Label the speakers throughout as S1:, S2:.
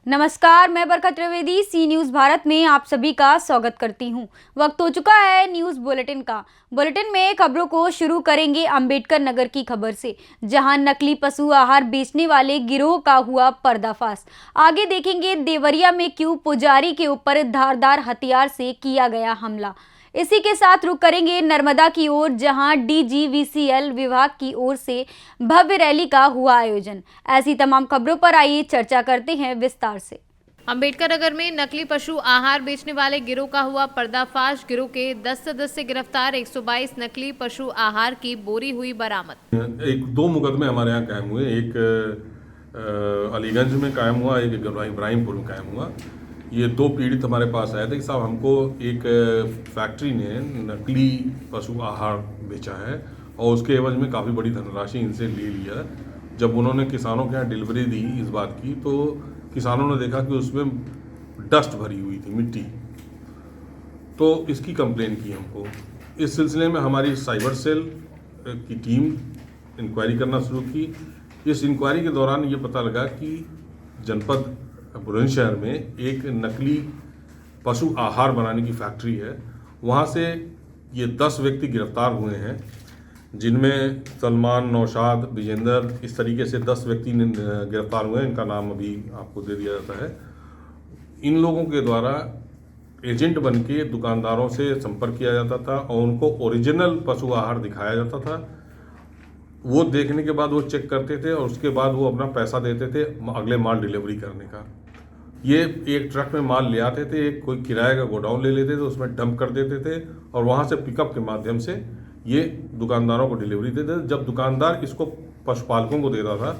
S1: नमस्कार, मैं बरकत त्रिवेदी सी न्यूज़ भारत में आप सभी का स्वागत करती हूं। वक्त हो चुका है न्यूज़ बुलेटिन का। बुलेटिन में खबरों को शुरू करेंगे अंबेडकर नगर की खबर से, जहां नकली पशु आहार बेचने वाले गिरोह का हुआ पर्दाफाश। आगे देखेंगे देवरिया में क्यों पुजारी के ऊपर धारदार हथियार से किया गया हमला। इसी के साथ रुक करेंगे नर्मदा की ओर, जहां डीजीवीसीएल विभाग की ओर से भव्य रैली का हुआ आयोजन। ऐसी तमाम खबरों पर आइए चर्चा करते हैं विस्तार से।
S2: अंबेडकर नगर में नकली पशु आहार बेचने वाले गिरोह का हुआ पर्दाफाश। गिरोह के 10 सदस्य गिरफ्तार। 122 नकली पशु आहार की बोरी हुई बरामद।
S3: एक दो मुकदमे हमारे यहाँ कायम हुए। एक अलीगंज में कायम हुआ, एक इब्राहिमपुर में कायम हुआ। ये दो पीड़ित हमारे पास आए थे कि साहब हमको एक फैक्ट्री ने नकली पशु आहार बेचा है और उसके एवज में काफ़ी बड़ी धनराशि इनसे ले लिया। जब उन्होंने किसानों के यहाँ डिलीवरी दी इस बात की, तो किसानों ने देखा कि उसमें डस्ट भरी हुई थी, मिट्टी। तो इसकी कंप्लेन की हमको। इस सिलसिले में हमारी साइबर सेल की टीम इंक्वायरी करना शुरू की। इस इंक्वायरी के दौरान ये पता लगा कि जनपद बुलंदशहर में एक नकली पशु आहार बनाने की फैक्ट्री है। वहाँ से ये 10 व्यक्ति गिरफ्तार हुए हैं, जिनमें सलमान, नौशाद, विजेंदर, इस तरीके से 10 व्यक्ति गिरफ्तार हुए हैं। इनका नाम अभी आपको दे दिया जाता है। इन लोगों के द्वारा एजेंट बन के दुकानदारों से संपर्क किया जाता था और उनको ओरिजिनल पशु आहार दिखाया जाता था। वो देखने के बाद वो चेक करते थे और उसके बाद वो अपना पैसा देते थे अगले माल डिलीवरी करने का। ये एक ट्रक में माल ले आते थे, एक कोई किराए का गोडाउन ले लेते थे, उसमें डंप कर देते थे और वहाँ से पिकअप के माध्यम से ये दुकानदारों को डिलीवरी देते थे। जब दुकानदार इसको पशुपालकों को देता था,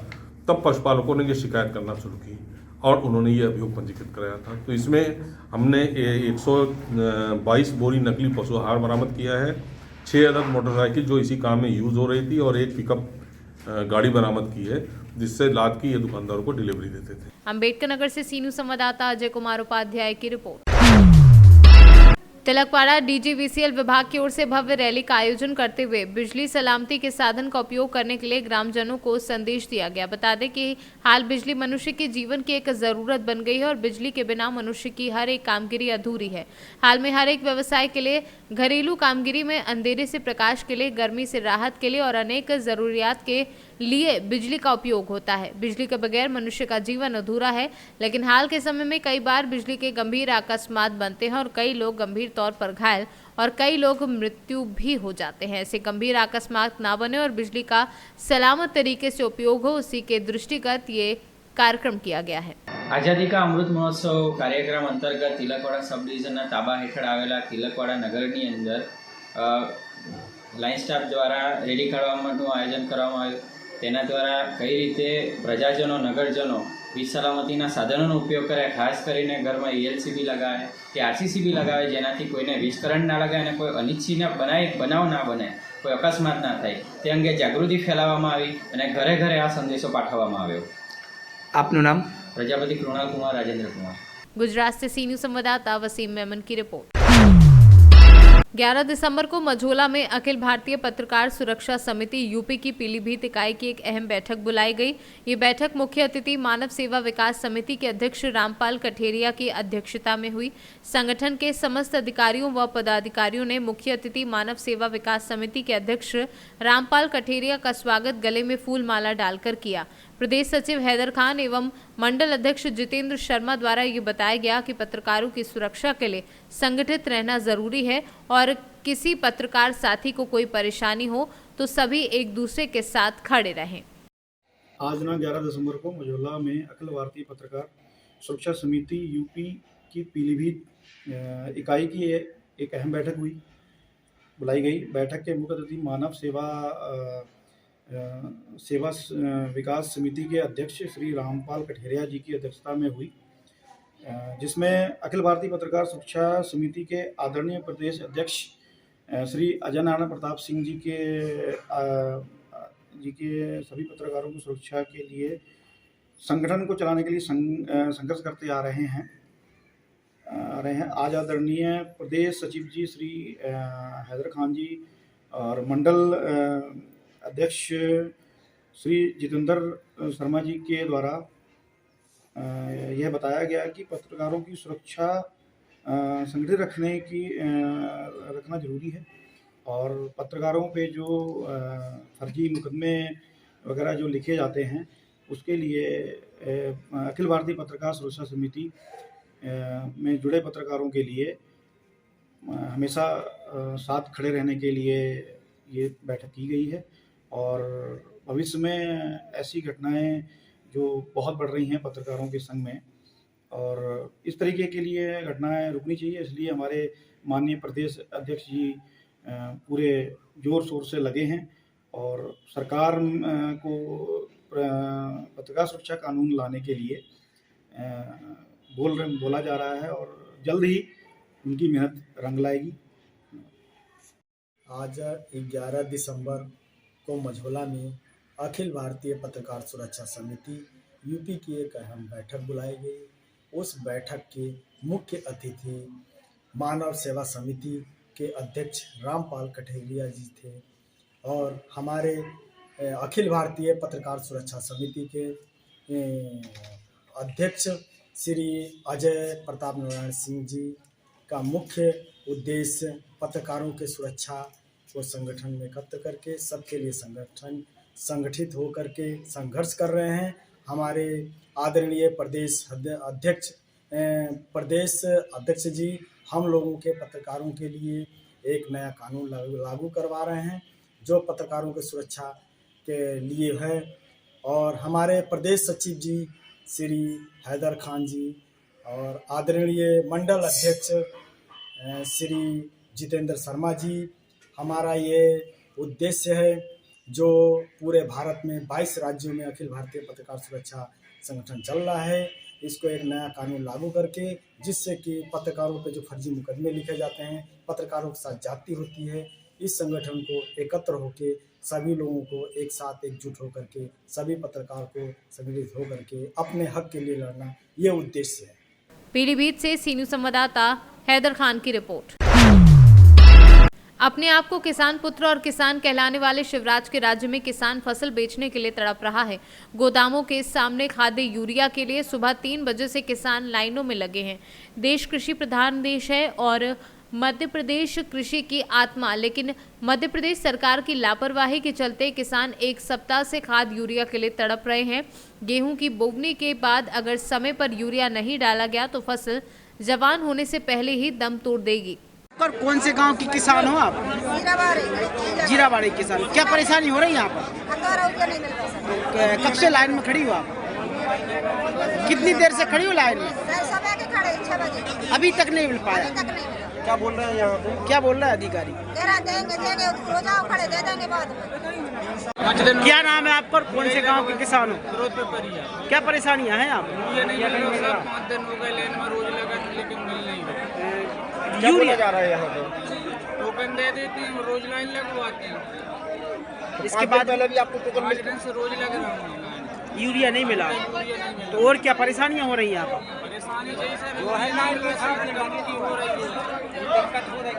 S3: तब पशुपालकों ने ये शिकायत करना शुरू की और उन्होंने ये अभियोग पंजीकृत कराया था। तो इसमें हमने 122 बोरी नकली पशु आहार बरामद किया है, 6 अदद मोटरसाइकिल जो इसी काम में यूज़ हो रही थी और एक पिकअप गाड़ी बरामद की है, जिससे लाद की ये दुकानदारों को डिलीवरी देते थे।
S2: अंबेडकर नगर से सी न्यूज़ संवाददाता अजय कुमार उपाध्याय की रिपोर्ट। तिलकवाड़ा डीजीवीसीएल विभाग की ओर से भव्य रैली का आयोजन करते हुए बिजली सलामती के साधन का उपयोग करने के लिए ग्रामजनों को संदेश दिया गया। बता दें कि हाल बिजली मनुष्य के जीवन की एक जरूरत बन गई है और बिजली के बिना मनुष्य की हर एक कामगिरी अधूरी है। हाल में हर एक व्यवसाय के लिए, घरेलू कामगिरी में, अंधेरे से प्रकाश के लिए, गर्मी से राहत के लिए और अनेक जरूरियात के लिए बिजली का उपयोग होता है। बिजली के बगैर मनुष्य का जीवन अधूरा है। लेकिन हाल के समय में कई बार बिजली के गंभीर अकस्मात बनते हैं और कई लोग गंभीर तौर पर घायल और कई लोग मृत्यु भी हो जाते हैं। ऐसे गंभीर अकस्मात ना बने और बिजली का सलामत तरीके से उपयोग हो, उसी के दृष्टिगत ये कार्यक्रम किया गया है।
S4: आजादी का अमृत महोत्सव कार्यक्रम अंतर्गत तिलकवाड़ा सब डिविजनના તાબા હેઠળ આવેલા तिलकवाड़ा નગરની અંદર લાઇન સ્ટાફ દ્વારા રેલી કાઢવાનું આયોજન કરવામાં આવ્યું। તેના દ્વારા કઈ રીતે પ્રજાજનો, નગરજનો વીજ સલામતીના સાધનોનો ઉપયોગ કરે, ખાસ કરીને ઘરમાં ELCB લગાવે કે RCCB લગાવે, જેનાથી કોઈને વીજ કરંટ ના લગાવે અને કોઈ અનિચ્છનીય બનાવ ના બને, કોઈ અકસ્માત ના થાય, તે અંગે જાગૃતિ ફેલાવવામાં આવી અને ઘરે ઘરે આ સંદેશો પાઠવવામાં આવ્યો।
S5: આપનું નામ?
S4: प्रजापति कृणाल कुमार, राजेंद्र कुमार।
S2: गुजरात से सी न्यूज़ संवाददाता वसीम मेमन की रिपोर्ट। 11 दिसंबर को मझोला में अखिल भारतीय पत्रकार सुरक्षा समिति यूपी की पीलीभीत इकाई की एक अहम बैठक बुलाई गई। ये बैठक मुख्य अतिथि मानव सेवा विकास समिति के अध्यक्ष रामपाल कठेरिया की अध्यक्षता में हुई। संगठन के समस्त अधिकारियों व पदाधिकारियों ने मुख्य अतिथि मानव सेवा विकास समिति के अध्यक्ष रामपाल कठेरिया का स्वागत गले में फूल माला डालकर किया। प्रदेश सचिव हैदर खान एवं मंडल अध्यक्ष जितेंद्र शर्मा द्वारा ये बताया गया कि पत्रकारों की सुरक्षा के लिए संगठित रहना जरूरी है और किसी पत्रकार साथी को कोई परेशानी हो तो सभी एक दूसरे के साथ खड़े रहें।
S6: आज ना 11 दिसंबर को मझोला में अखिल भारतीय पत्रकार सुरक्षा समिति यूपी की पीलीभीत इकाई की एक अहम बैठक बुलाई गई। बैठक के मुख्य अतिथि मानव सेवा विकास समिति के अध्यक्ष श्री रामपाल कठेरिया जी की अध्यक्षता में हुई, जिसमें अखिल भारतीय पत्रकार सुरक्षा समिति के आदरणीय प्रदेश अध्यक्ष श्री अजय नारायण प्रताप सिंह जी के सभी पत्रकारों की सुरक्षा के लिए संगठन को चलाने के लिए संघर्ष करते आ रहे हैं। आज आदरणीय प्रदेश सचिव जी श्री हैदर खान जी और मंडल अध्यक्ष श्री जितेंद्र शर्मा जी के द्वारा यह बताया गया कि पत्रकारों की सुरक्षा संगठित रखना जरूरी है और पत्रकारों पे जो फर्जी मुकदमे वगैरह जो लिखे जाते हैं उसके लिए अखिल भारतीय पत्रकार सुरक्षा समिति में जुड़े पत्रकारों के लिए हमेशा साथ खड़े रहने के लिए ये बैठक की गई है और भविष्य में ऐसी घटनाएं जो बहुत बढ़ रही हैं पत्रकारों के संग में और इस तरीके के लिए घटनाएं रुकनी चाहिए, इसलिए हमारे माननीय प्रदेश अध्यक्ष जी पूरे जोर शोर से लगे हैं और सरकार को पत्रकार सुरक्षा कानून लाने के लिए बोला जा रहा है और जल्द ही उनकी मेहनत रंग लाएगी।
S5: आज 11 दिसंबर को मझौला में अखिल भारतीय पत्रकार सुरक्षा समिति यूपी की एक अहम बैठक बुलाई गई। उस बैठक के मुख्य अतिथि मानव सेवा समिति के अध्यक्ष रामपाल कठेरिया जी थे और हमारे अखिल भारतीय पत्रकार सुरक्षा समिति के अध्यक्ष श्री अजय प्रताप नारायण सिंह जी का मुख्य उद्देश्य पत्रकारों के सुरक्षा को संगठन में एकत्र करके सबके लिए संगठित होकर के संघर्ष कर रहे हैं। हमारे आदरणीय प्रदेश अध्यक्ष जी हम लोगों के पत्रकारों के लिए एक नया कानून लागू करवा रहे हैं जो पत्रकारों की सुरक्षा के लिए है और हमारे प्रदेश सचिव जी श्री हैदर खान जी और आदरणीय मंडल अध्यक्ष श्री जितेंद्र शर्मा जी, हमारा ये उद्देश्य है जो पूरे भारत में 22 राज्यों में अखिल भारतीय पत्रकार सुरक्षा संगठन चल रहा है, इसको एक नया कानून लागू करके जिससे कि पत्रकारों पे जो फर्जी मुकदमे लिखे जाते हैं, पत्रकारों के साथ जाति होती है, इस संगठन को एकत्र होकर सभी लोगों को एक साथ एकजुट होकर के सभी पत्रकार को संगठित होकर के अपने हक के लिए लड़ना, ये उद्देश्य है।
S2: पीलीभीत से सी न्यूज़ संवाददाता हैदर खान की रिपोर्ट। अपने आप को किसान पुत्र और किसान कहलाने वाले शिवराज के राज्य में किसान फसल बेचने के लिए तड़प रहा है। गोदामों के सामने खाद्य यूरिया के लिए सुबह 3 बजे से किसान लाइनों में लगे हैं। देश कृषि प्रधान देश है और मध्य प्रदेश कृषि की आत्मा, लेकिन मध्य प्रदेश सरकार की लापरवाही के चलते किसान एक सप्ताह से खाद यूरिया के लिए तड़प रहे हैं। गेहूं की बोवनी के बाद अगर समय पर यूरिया नहीं डाला गया तो फसल जवान होने से पहले ही दम तोड़ देगी।
S7: पर कौन से गांव के किसान हो आप? जीराबाड़ी किसान। क्या परेशानी हो रही है यहाँ पर? कब से लाइन में खड़ी हो आप? कितनी देर से खड़ी हो लाइन में? अभी तक नहीं मिल पाया। क्या बोल रहे हैं यहाँ पे? क्या बोल रहा है अधिकारी? क्या नाम है आपका? कौन से गांव के किसान हो? क्या परेशानियाँ हैं आप? यूरिया जा रहा है यहाँ पे,
S8: टोकन दे देते हैं, रोज लाइन लगवाते हैं।
S7: इसके बाद
S8: पहले भी आपको टोकन मिलते हैं, रोज लग रहा है,
S7: यूरिया नहीं मिला। तो और क्या परेशानियाँ हो रही हैं यहाँ पर?
S8: परेशानी जैसे जो है लाइन में हो रही है, दिक्कत हो रही है।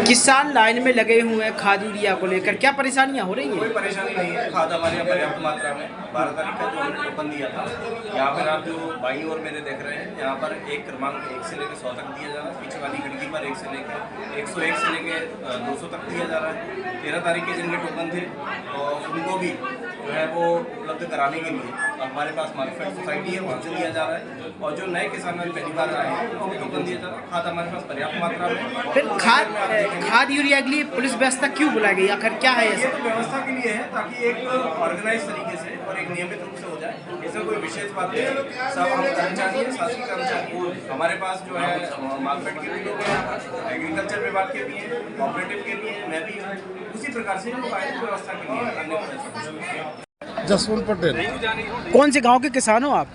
S7: किसान लाइन में लगे हुए हैं खाद यूरिया को लेकर, क्या परेशानियाँ हो रही हैं?
S9: कोई परेशानी नहीं है। खाद हमारे यहाँ पर्याप्त मात्रा में 12 तारीख का जो हमने टोकन दिया था, यहाँ पर आप जो बाईं ओर मेरे देख रहे हैं, यहाँ पर एक क्रमांक 1 से लेकर 100 तक दिया जा रहा है। पीछे वाली खिड़की पर 1 से लेकर 101 से लेकर 200 तक दिया जा रहा है। 13 तारीख के जिनके टोकन थे और उनको भी जो है वो उपलब्ध कराने के लिए हमारे पास मार्केट सोसाइटी है, वहाँ से दिया जा रहा है। और जो नए किसान पहली बार आए हैं उनको टोकन दिया जा रहा है। खाद हमारे पास पर्याप्त मात्रा में।
S7: फिर खाद यूरिया के लिए पुलिस व्यवस्था क्यों बुलाई गई? आखिर क्या है
S9: ये व्यवस्था के लिए है ताकि एक ऑर्गेनाइज तरीके से और एक नियमित रूप से हो जाए। इसमें कोई विशेष बात नहीं है। सब हम कर्मचारी हैं, शासकीय कर्मचारी हमारे पास जो है मार्केट के भी लोग हैं, एग्रीकल्चर विभाग के भी हैं, कोऑपरेटिव के भी हैं, मैं भी हूँ। उसी प्रकार से व्यवस्था के लिए अन्य
S10: जसवंत पटेल।
S7: कौन से गांव के किसान हो आप?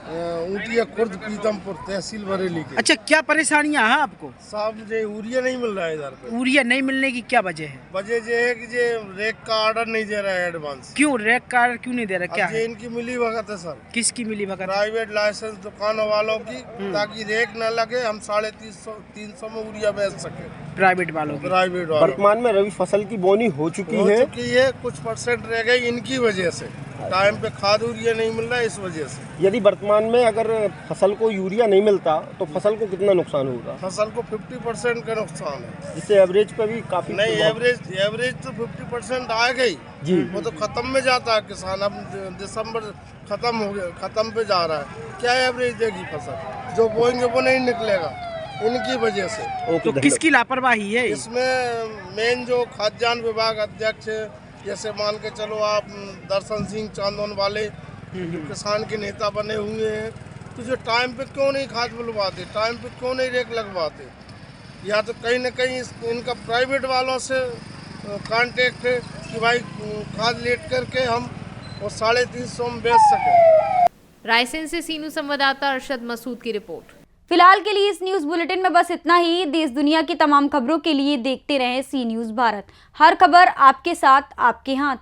S10: ऊटिया खुर्द पीतमपुर तहसील बरेली के।
S7: अच्छा, क्या परेशानियां हैं आपको?
S10: साहब मुझे यूरिया नहीं मिल रहा है इधर पे।
S7: यूरिया नहीं मिलने की क्या वजह है?
S10: वजह ये है कि ये रेक का ऑर्डर नहीं दे रहा है एडवांस।
S7: क्यों रेक का ऑर्डर क्यों नहीं दे रहा? क्या है?
S10: इनकी मिली भगत है सर।
S7: किसकी मिली भगत?
S10: प्राइवेट लाइसेंस दुकानों वालों की, ताकि रेक न लगे, हम 350 में यूरिया बेच सके।
S7: प्राइवेट वालों की।
S10: प्राइवेट
S11: वर्तमान में रबी फसल की बोनी हो चुकी है।
S10: कुछ परसेंट रह गई इनकी वजह से। टाइम पे खाद यूरिया नहीं मिल रहा है, इस वजह से।
S11: यदि वर्तमान में अगर फसल को यूरिया नहीं मिलता तो फसल को कितना नुकसान होगा?
S10: फसल को 50% का नुकसान है।
S11: जिससे एवरेज पे भी काफी
S10: नहीं, एवरेज तो 50% आ गई
S11: जी।
S10: वो तो खत्म में जाता है किसान। अब दिसंबर खत्म हो गया, खत्म पे जा रहा है, क्या एवरेज देगी फसल? जो बोएंगे वो नहीं निकलेगा, इनकी वजह से।
S7: तो किसकी लापरवाही है?
S10: इसमें मेन जो खाद्यान्न विभाग अध्यक्ष, जैसे मान के चलो आप दर्शन सिंह चांदोन वाले किसान के नेता बने हुए हैं, तो जो टाइम पे क्यों नहीं खाद बुलवाते, टाइम पे क्यों नहीं रेक लगवाते? या तो कहीं ना कहीं इनका प्राइवेट वालों से कांटेक्ट है कि भाई खाद लेट करके हम वो 350 में बेच सकें।
S2: रायसेन से सीनू संवाददाता अरशद मसूद की रिपोर्ट।
S1: फिलहाल के लिए इस न्यूज़ बुलेटिन में बस इतना ही। देश दुनिया की तमाम खबरों के लिए देखते रहें सी न्यूज़ भारत। हर खबर आपके साथ, आपके हाथ।